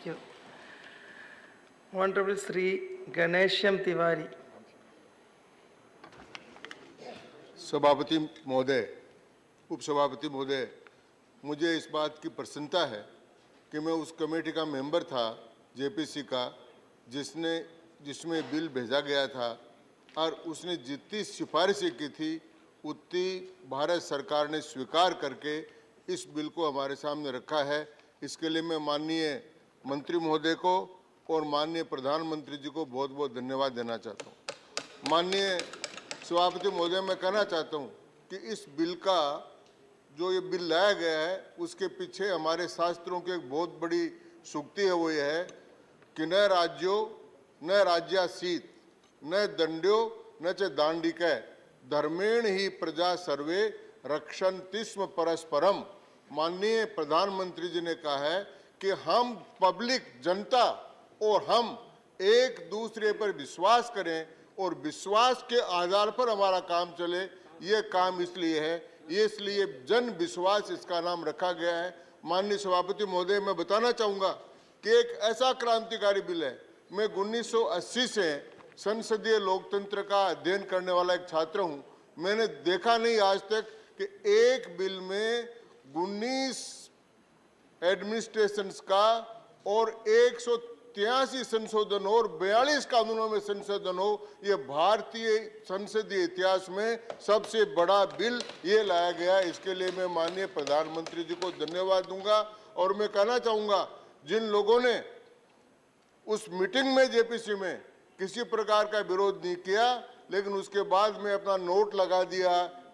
Thank you. Honorable Sri Ganesham Tiwari. सभापति महोदय, उपसभापति महोदय, मुझे इस बात की प्रसन्नता है कि मैं उस कमेटी का मेंबर था जेपीसी का जिसमें बिल भेजा गया था और उसने जितनी सिफारिशें की थी उतनी भारत सरकार ने स्वीकार करके इस बिल को हमारे सामने रखा है। इसके लिए मैं माननीय मंत्री महोदय को और माननीय प्रधानमंत्री जी को बहुत बहुत धन्यवाद देना चाहता हूँ। माननीय सभापति महोदय, मैं कहना चाहता हूँ कि इस बिल का जो ये बिल लाया गया है उसके पीछे हमारे शास्त्रों की एक बहुत बड़ी सूक्ति है। वो ये है कि न राज्यो न राज्यासीत न दंड्यो न च दांडिकै धर्मेण ही प्रजा सर्वे रक्षन्तिस्म परस्परम। माननीय प्रधानमंत्री जी ने कहा है कि हम पब्लिक जनता और हम एक दूसरे पर विश्वास करें और विश्वास के आधार पर हमारा काम चले। ये काम इसलिए है, ये इसलिए जन विश्वास इसका नाम रखा गया है। माननीय सभापति महोदय, मैं बताना चाहूँगा कि एक ऐसा क्रांतिकारी बिल है। मैं 1980 से संसदीय लोकतंत्र का अध्ययन करने वाला एक छात्र हूँ। मैंने देखा नहीं आज तक कि एक बिल में 19 एडमिनिस्ट्रेशंस का और 183 संशोधन और 42 कानूनों में संशोधन हो। ये भारतीय संसदीय इतिहास में सबसे बड़ा बिल ये लाया गया। इसके लिए मैं माननीय प्रधानमंत्री जी को धन्यवाद दूंगा। और मैं कहना चाहूँगा, जिन लोगों ने उस मीटिंग में जेपीसी में किसी प्रकार का विरोध नहीं किया लेकिन उसके बाद में अपना नोट लगा दिया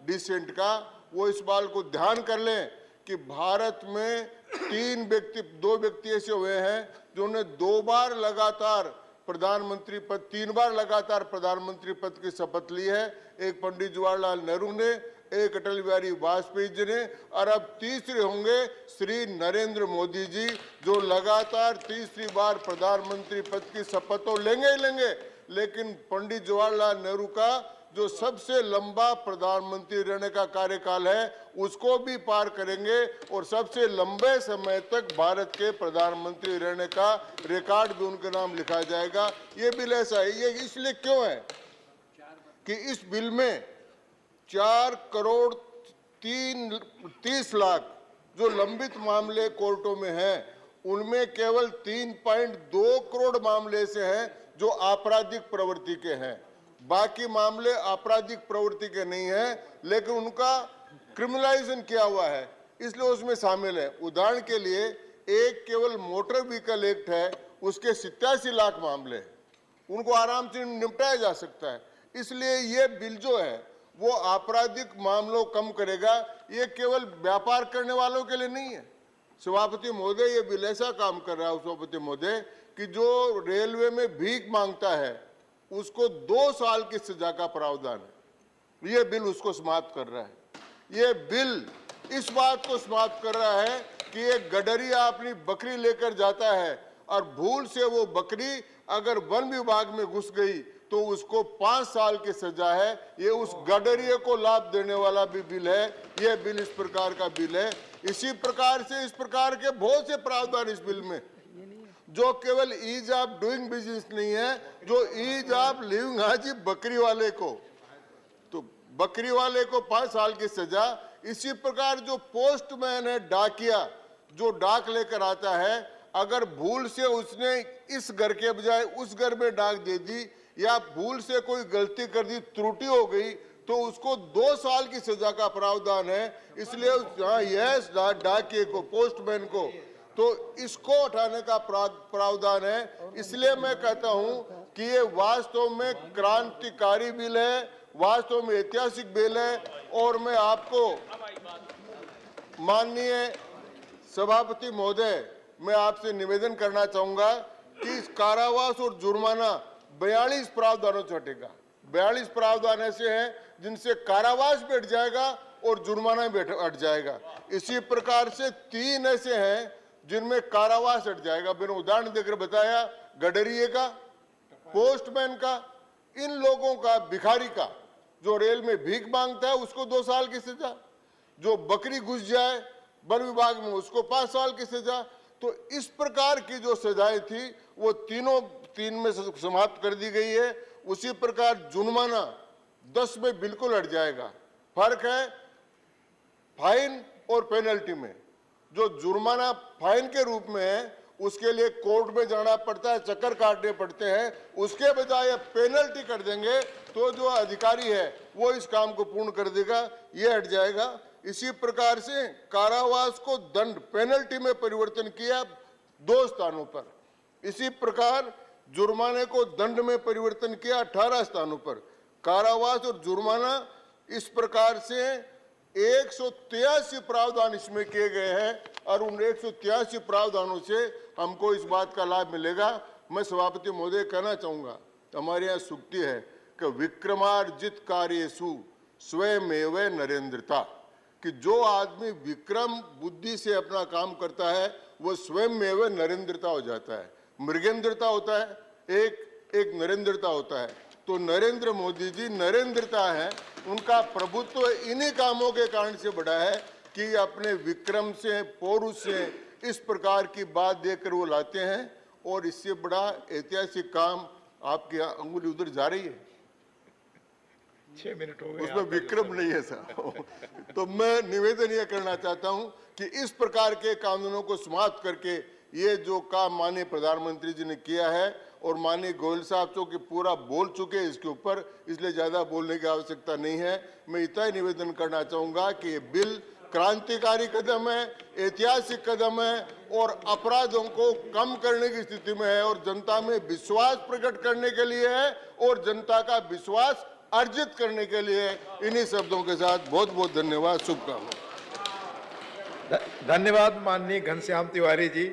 डिसेंट का, वो इस बात को ध्यान कर लें कि भारत में दो व्यक्ति ऐसे हुए हैं जिन्होंने 2 बार लगातार प्रधानमंत्री पद 3 बार लगातार प्रधानमंत्री पद की शपथ ली है। एक पंडित जवाहरलाल नेहरू ने, एक अटल बिहारी वाजपेयी जी ने और अब तीसरे होंगे श्री नरेंद्र मोदी जी, जो लगातार तीसरी बार प्रधानमंत्री पद की शपथ तो लेंगे ही लेंगे, लेकिन पंडित जवाहरलाल नेहरू का जो सबसे लंबा प्रधानमंत्री रहने का कार्यकाल है उसको भी पार करेंगे और सबसे लंबे समय तक भारत के प्रधानमंत्री रहने का रिकॉर्ड भी उनके नाम लिखा जाएगा। ये बिल ऐसा है। ये इसलिए क्यों है कि इस बिल में 4 करोड़ 30 लाख जो लंबित मामले कोर्टों में हैं, उनमें केवल 3.2 करोड़ मामले ऐसे हैं जो आपराधिक प्रवृत्ति के हैं। बाकी मामले आपराधिक प्रवृत्ति के नहीं है लेकिन उनका क्रिमिनलाइजेशन किया हुआ है, इसलिए उसमें शामिल है। उदाहरण के लिए एक केवल मोटर व्हीकल एक्ट है, उसके 87 लाख मामले हैं, उनको आराम से निपटाया जा सकता है। इसलिए ये बिल जो है वो आपराधिक मामलों कम करेगा। ये केवल व्यापार करने वालों के लिए नहीं है। सभापति महोदय, ये बिल ऐसा काम कर रहा है सभापति महोदय कि जो रेलवे में भीख मांगता है उसको 2 साल की सजा का प्रावधान है। ये बिल उसको समाप्त कर रहा है। ये बिल इस बात को समाप्त कर रहा है कि एक गडरिया अपनी बकरी लेकर जाता है और भूल से वो बकरी अगर वन विभाग में घुस गई तो उसको 5 साल की सजा है। ये उस गडरिये को लाभ देने वाला भी बिल है। ये बिल इस प्रकार का बिल है। इसी प्रकार से इस प्रकार के बहुत से प्रावधान इस बिल में, जो केवल ईज ऑफ डूइंग बिजनेस नहीं है, जो ईज ऑफ लिविंग हाजी बकरी वाले को, तो बकरी वाले को 5 साल की सजा। इसी प्रकार जो पोस्टमैन है, डाकिया जो डाक लेकर आता है, अगर भूल से उसने इस घर के बजाय उस घर में डाक दे दी या भूल से कोई गलती कर दी, त्रुटि हो गई, तो उसको 2 साल की सजा का प्रावधान है। इसलिए यस डाकिए को, पोस्टमैन को, तो इसको हटाने का प्रावधान है। इसलिए मैं कहता हूं कि ये वास्तव में क्रांतिकारी बिल है, वास्तव में ऐतिहासिक बिल है। और मैं आपको माननीय सभापति महोदय, मैं आपसे निवेदन करना चाहूंगा कि इस कारावास और जुर्माना 42 प्रावधानों से हटेगा। 42 प्रावधान ऐसे हैं जिनसे कारावास भी हट जाएगा और जुर्माना भी हट जाएगा। इसी प्रकार से 3 ऐसे हैं जिनमें कारावास हट जाएगा। मैंने उदाहरण देकर बताया, गडरिये का, पोस्टमैन का, इन लोगों का, भिखारी का, जो रेल में भीख मांगता है उसको 2 साल की सजा, जो बकरी घुस जाए वन विभाग में उसको 5 साल की सजा, तो इस प्रकार की जो सजाएं थी वो तीन में से समाप्त कर दी गई है। उसी प्रकार जुर्माना 10 में बिल्कुल हट जाएगा। फर्क है फाइन और पेनल्टी में। जो जुर्माना फाइन के रूप में है उसके लिए कोर्ट में जाना पड़ता है, चक्कर काटने पड़ते हैं, उसके बजाय पेनल्टी कर देंगे तो जो अधिकारी है वो इस काम को पूर्ण कर देगा, ये हट जाएगा। इसी प्रकार से कारावास को दंड पेनल्टी में परिवर्तन किया 2 स्थानों पर। इसी प्रकार जुर्माने को दंड में परिवर्तन किया 18 स्थानों पर। कारावास और जुर्माना इस प्रकार से 183 प्रावधान इसमें किए गए हैं और उन 183 प्रावधानों से हमको इस बात का लाभ मिलेगा। मैं सभापति महोदय कहना चाहूंगा, हमारे यहाँ सूक्ति है कि विक्रमार्जित कार्येषु स्वयमेव नरेंद्रता, कि जो आदमी विक्रम बुद्धि से अपना काम करता है वो स्वयमेव नरेंद्रता हो जाता है। मृगेंद्रता होता है, एक नरेंद्रता होता है। तो नरेंद्र मोदी जी नरेंद्रता है, उनका प्रभुत्व इन्हीं कामों के कारण से बढ़ा है कि अपने विक्रम से, पौरुष से इस प्रकार की बात देकर वो लाते हैं। और इससे बड़ा ऐतिहासिक काम आपकी अंगुली उधर जा रही है, 6 मिनट हो गए, उसमें विक्रम नहीं है सर। तो मैं निवेदन ये करना चाहता हूं कि इस प्रकार के कानूनों को समाप्त करके ये जो काम माननीय प्रधानमंत्री जी ने किया है और माननीय गोयल साहब तो कि पूरा बोल चुके हैं इसके ऊपर, इसलिए ज्यादा बोलने की आवश्यकता नहीं है। मैं इतना ही निवेदन करना चाहूंगा कि ये बिल क्रांतिकारी कदम है, ऐतिहासिक कदम है और अपराधों को कम करने की स्थिति में है और जनता में विश्वास प्रकट करने के लिए है और जनता का विश्वास अर्जित करने के लिए। इन्हीं शब्दों के साथ बहुत बहुत धन्यवाद, शुभकामनाएं। धन्यवाद माननीय घनश्याम तिवारी जी।